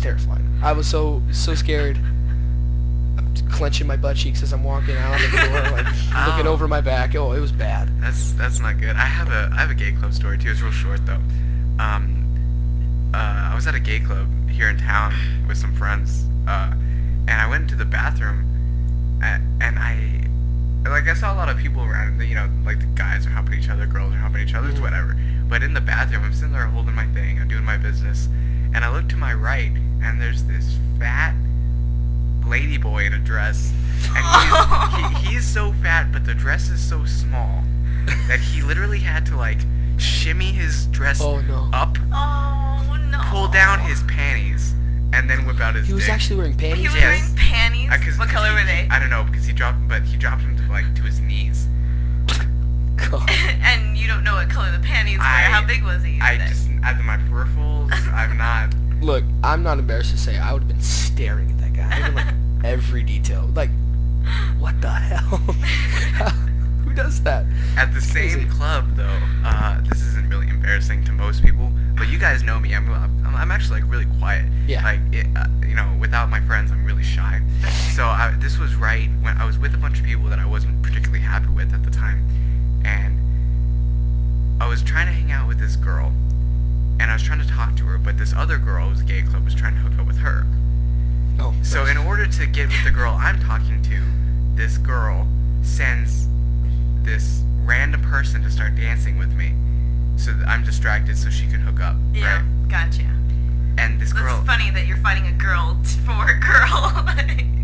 terrifying. I was so scared. I'm clenching my butt cheeks as I'm walking out the door, like looking over my back. Oh, it was bad. That's not good. I have a gay club story too. It's real short though. I was at a gay club here in town with some friends, and I went into the bathroom, and I saw a lot of people around. You know, like the guys are humping each other, girls are humping each other, it's whatever. But in the bathroom, I'm sitting there holding my thing, I'm doing my business, and I look to my right, and there's this fat lady boy in a dress, and he's so fat, but the dress is so small that he literally had to like shimmy his dress up, pull down his panties, and then whip out his He was dick. actually wearing panties? He was wearing panties? What color were they? I don't know, because he dropped them to his knees. God. And you don't know what color the panties were. How big was he? At my peripherals, I'm not. Look, I'm not embarrassed to say I would have been staring at that guy. I would like every detail. Like, what the hell? Who does that? At the same club, though, this isn't really embarrassing to most people, but you guys know me. I'm actually like really quiet. Yeah. Like, without my friends, I'm really shy. So this was right when I was with a bunch of people that I wasn't particularly happy with at the time, and I was trying to hang out with this girl, and I was trying to talk to her, but this other girl, who was a gay club, was trying to hook up with her. Oh. So in order to get with the girl I'm talking to, this girl sends this random person to start dancing with me, so that I'm distracted so she can hook up. Yeah, right? gotcha. And this girl. It's funny that you're fighting a girl for a girl.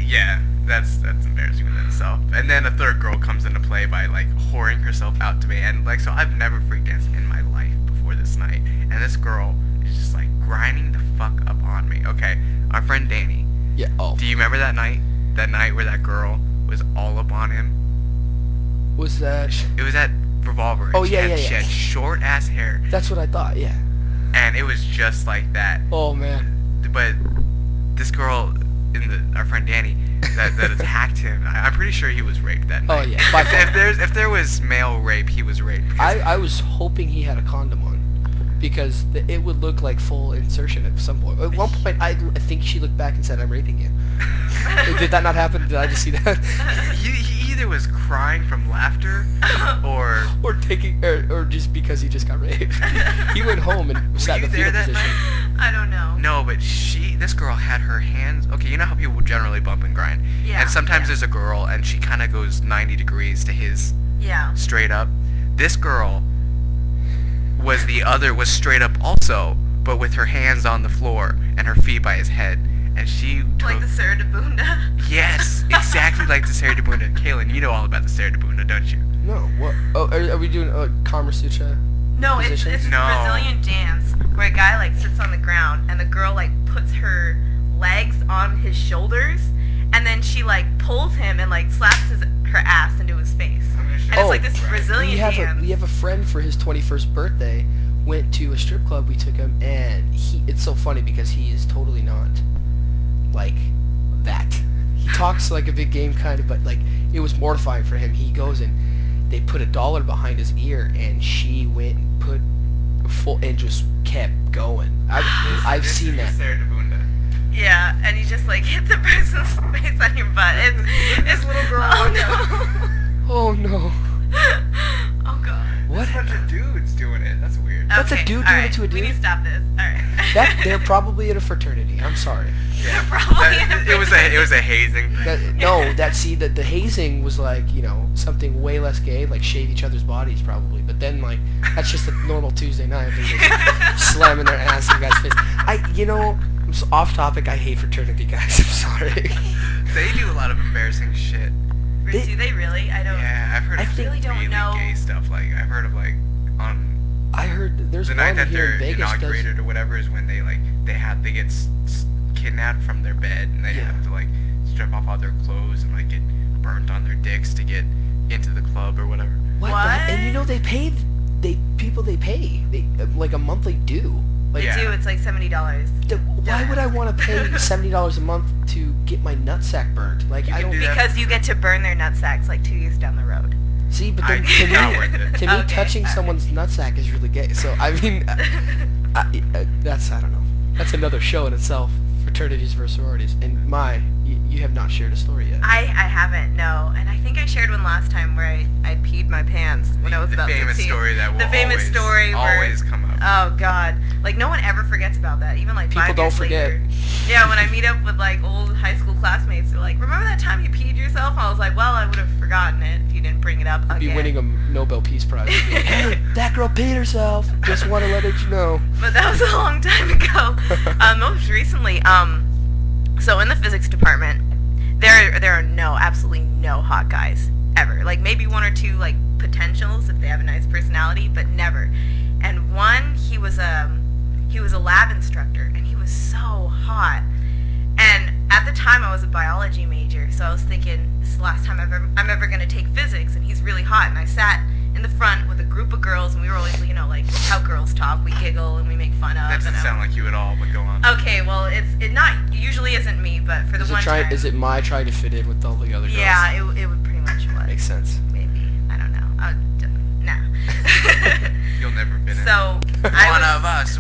Yeah, that's embarrassing within itself. And then a third girl comes into play by like whoring herself out to me, and like so I've never freak danced in my life before this night, and this girl is just like grinding the fuck up on me. Okay, our friend Danny. Yeah. Oh. Do you remember that night? That night where that girl was all up on him? Was that? It was at Revolver. Oh, yeah. She had short ass hair. That's what I thought. Yeah. And it was just like that. Oh man. But this girl, our friend Danny, that attacked him. I'm pretty sure he was raped that night. Oh yeah. By far. If there was male rape, he was raped. I was hoping he had a condom on, because it would look like full insertion at some point. At one point, I think she looked back and said, "I'm raping you." Did that not happen? Did I just see that? He either was crying from laughter, or taking, or just because he just got raped. He went home and sat in the fetal position. I don't know. No, but this girl had her hands. Okay, you know how people generally bump and grind. Yeah. And sometimes there's a girl, and she kind of goes 90 degrees to his. Yeah. Straight up. This girl was straight up also, but with her hands on the floor and her feet by his head, and she took, like the Sarah de Bunda. Yes, exactly like the Sarah de Bunda. Kailan, you know all about the Sarah de Bunda, don't you? No. What? Oh, are we doing Kama Sutra? No, it's a Brazilian dance where a guy like sits on the ground and the girl like puts her legs on his shoulders, and then she like pulls him and like slaps her ass into his face. And it's like this Brazilian dance. We have a friend for his 21st birthday went to a strip club. We took him, and it's so funny because he is totally not like that. He talks like a big game kind of, but like it was mortifying for him. He goes and they put $1 behind his ear, and she went and put full and just kept going. I've seen that. Sarah de Bunda. Yeah, and you just like hit the person's face on your butt. It's little girl. Oh no. Oh no. Oh god. What? A bunch of dudes doing it. That's weird. That's a dude doing it to a dude? We need to stop this. Alright. They're probably in a fraternity. I'm sorry. Yeah, probably in a fraternity. It was a hazing. The hazing was like, something way less gay, like shave each other's bodies probably. But then like that's just a normal Tuesday night. They're just slamming their ass in the guy's face. I'm so off topic. I hate fraternity guys. I'm sorry. They do a lot of embarrassing shit. Do they really? I don't. Yeah, I've heard of really don't really know. Gay stuff. Like I've heard of like on. I heard there's the one night that here they're in Vegas inaugurated or whatever is when they get kidnapped from their bed, and they have to like strip off all their clothes and like get burnt on their dicks to get into the club or whatever. What? And they pay like a monthly due. Like it's like $70. Why would I want to pay $70 a month to get my nutsack burnt? Like I don't. Because you get to burn their nutsacks like 2 years down the road. See, but then to me, touching someone's nutsack is really gay. So I mean, I don't know. That's another show in itself Fraternities versus sororities. And you have not shared a story yet. I haven't, no. And I think I shared one last time where I peed my pants when I was about 16. The famous story that will always come up. Oh, God. Like, no one ever forgets about that. Even, like, People 5 don't years forget. later. Yeah, when I meet up with, like, old high school classmates, they're like, remember that time you peed yourself? I was like, well, I would have forgotten it if you didn't bring it up again. You'd be winning a Nobel Peace Prize. Hey, that girl peed herself. Just want to let you know. But that was a long time ago. Most recently, so in the physics department, there are absolutely no hot guys ever. Like maybe one or two like potentials if they have a nice personality, but never. And one, he was a lab instructor, and he was so hot. And at the time, I was a biology major, so I was thinking, this is the last time I'm ever going to take physics, and he's really hot. And I sat in the front with a group of girls, and we were always, like how girls talk. We giggle and we make fun of. That doesn't sound like you at all, but go on. Okay, well, it usually isn't me, but for the one time. Is it Mai trying to fit in with all the other girls? Yeah, it would pretty much was. Makes sense. Maybe. I don't know. Nah. You'll never fit in. So, one of us.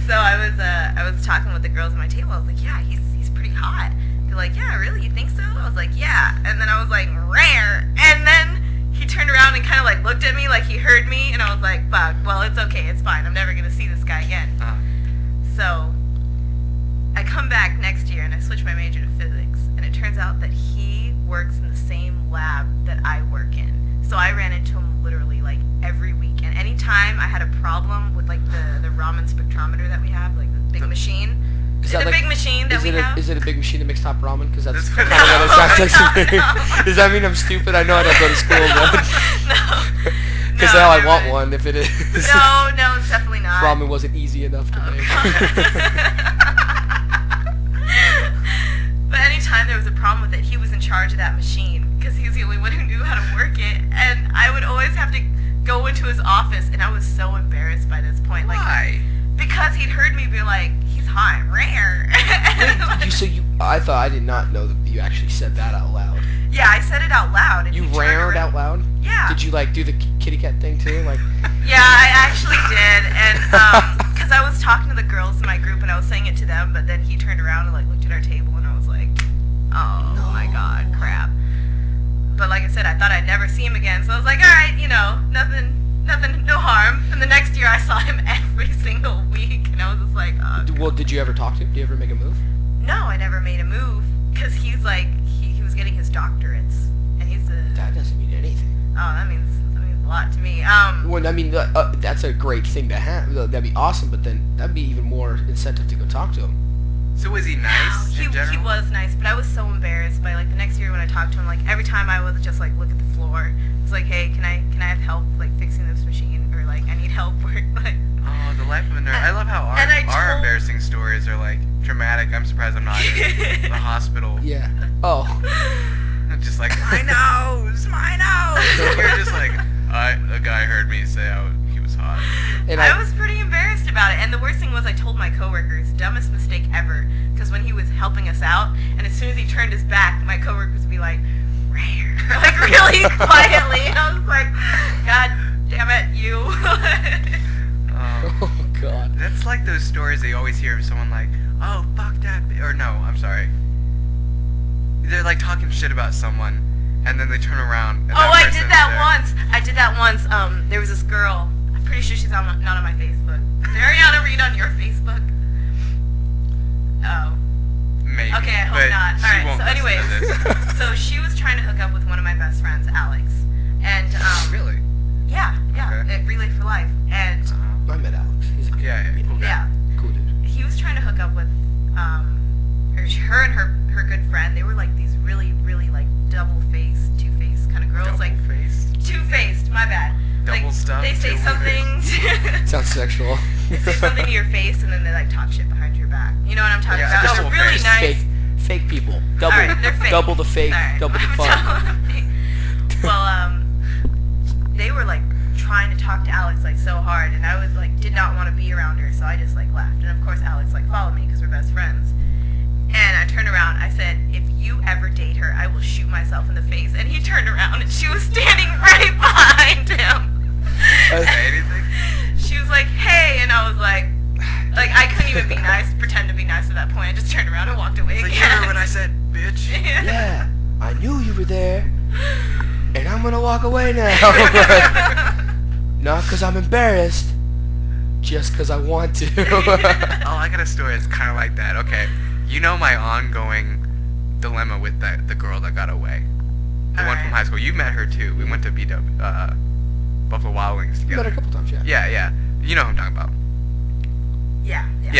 So I was talking with the girls at my table. I was like, yeah, he's pretty hot. They're like, yeah, really? You think so? I was like, yeah. And then I was like, rare. And then he turned around and kind of like looked at me like he heard me. And I was like, fuck, well, it's okay. It's fine. I'm never going to see this guy again. So I come back next year and I switch my major to physics. And it turns out that he works in the same lab that I work in. So I ran into him literally like every week. And anytime I had a problem with like the Raman spectrometer that we have, like the big machine. Is the big machine that we have? Is it a big machine that makes top ramen? Because that's No. kind of what it sounds like to me. Does that mean I'm stupid? I know I don't go to school, but... No. Because now I want one if it is. No, it's definitely not. Ramen wasn't easy enough to make. But anytime there was a problem with it, he was in charge of that machine because he was the only one who knew how to work it. And I would always have to go into his office, and I was so embarrassed by this point. Why? Because he'd heard me be like, he's hot, rare. I did not know that you actually said that out loud. Yeah, I said it out loud. And You rared out loud? Yeah. Did you like do the kitty cat thing too? Like. Yeah, I actually did, and because I was talking to the girls in my group and I was saying it to them, but then he turned around and like looked at our table and I was like, oh my god, crap. But like I said, I thought I'd never see him again, so I was like, all right, nothing, no harm. And the next year I saw him every single week, and I was just like, oh. Well, did you ever talk to him? Did you ever make a move? No, I never made a move because he's like he was getting his doctorates, and he's a. That doesn't mean anything. Oh, that means a lot to me. Well, I mean, that's a great thing to have. That'd be awesome, but then that'd be even more incentive to go talk to him. So was he nice in general? He was nice, but I was so embarrassed by like the next year when I talked to him. Like every time I would just like look at the floor, it's like, hey, can I have help like fixing this machine, or like I need help work like. Oh, the life of a nerd. I love how our embarrassing stories are like traumatic. I'm surprised I'm not in the hospital. Yeah. Oh. Just like, my nose. And you're just like, a guy heard me say he was hot. And I was pretty embarrassed about it. And the worst thing was I told my coworkers, dumbest mistake ever, because when he was helping us out, and as soon as he turned his back, my coworkers would be like, rare. Like really quietly. And I was like, God damn it, you. Oh, God. That's like those stories they always hear of someone like, oh, fuck that, or no, I'm sorry. They're like talking shit about someone, and then they turn around. And I did that once. There was this girl. I'm pretty sure she's not on my Facebook. Is Ariana Reed on your Facebook? Oh. Maybe. Okay, I hope not. All right. So, anyways, so she was trying to hook up with one of my best friends, Alex, and Really? Yeah, Okay. at Relay for Life, and I met Alex. He's a cool cool guy. yeah, cool dude. he was trying to hook up with her and her good friend. They were like these really like double-faced, two-faced kind of girls. Double-faced? Two-faced, my bad. Double like, stuff? They say something. Sounds sexual. They say something to your face, and then they like talk shit behind your back. You know what I'm talking Yeah, about? double It's really face. nice. Fake people. Double. All right, they're fake. Double the fake. Sorry. Double the fun. Well, they were like trying to talk to Alex like so hard, and I was like did not want to be around her, so I just like left. And of course, Alex like followed me because we're best friends. And I turned around. I said, "If you ever date her, I will shoot myself in the face." And he turned around, and she was standing right behind him. Say anything? She was like, "Hey," and I was like, Like, I couldn't even be nice, pretend to be nice at that point. I just turned around and walked away It's like, again. you heard what I said, bitch. Yeah, I knew you were there, and I'm gonna walk away now. Not because I'm embarrassed, just because I want to. Oh, I got a story that's kind of like that. Okay, you know my ongoing dilemma with the girl that got away. The one from Alright. high school. You met her too. We went to Buffalo Wild Wings We met together. a couple times, yeah. Yeah, yeah. You know who I'm talking about. Yeah. Yeah.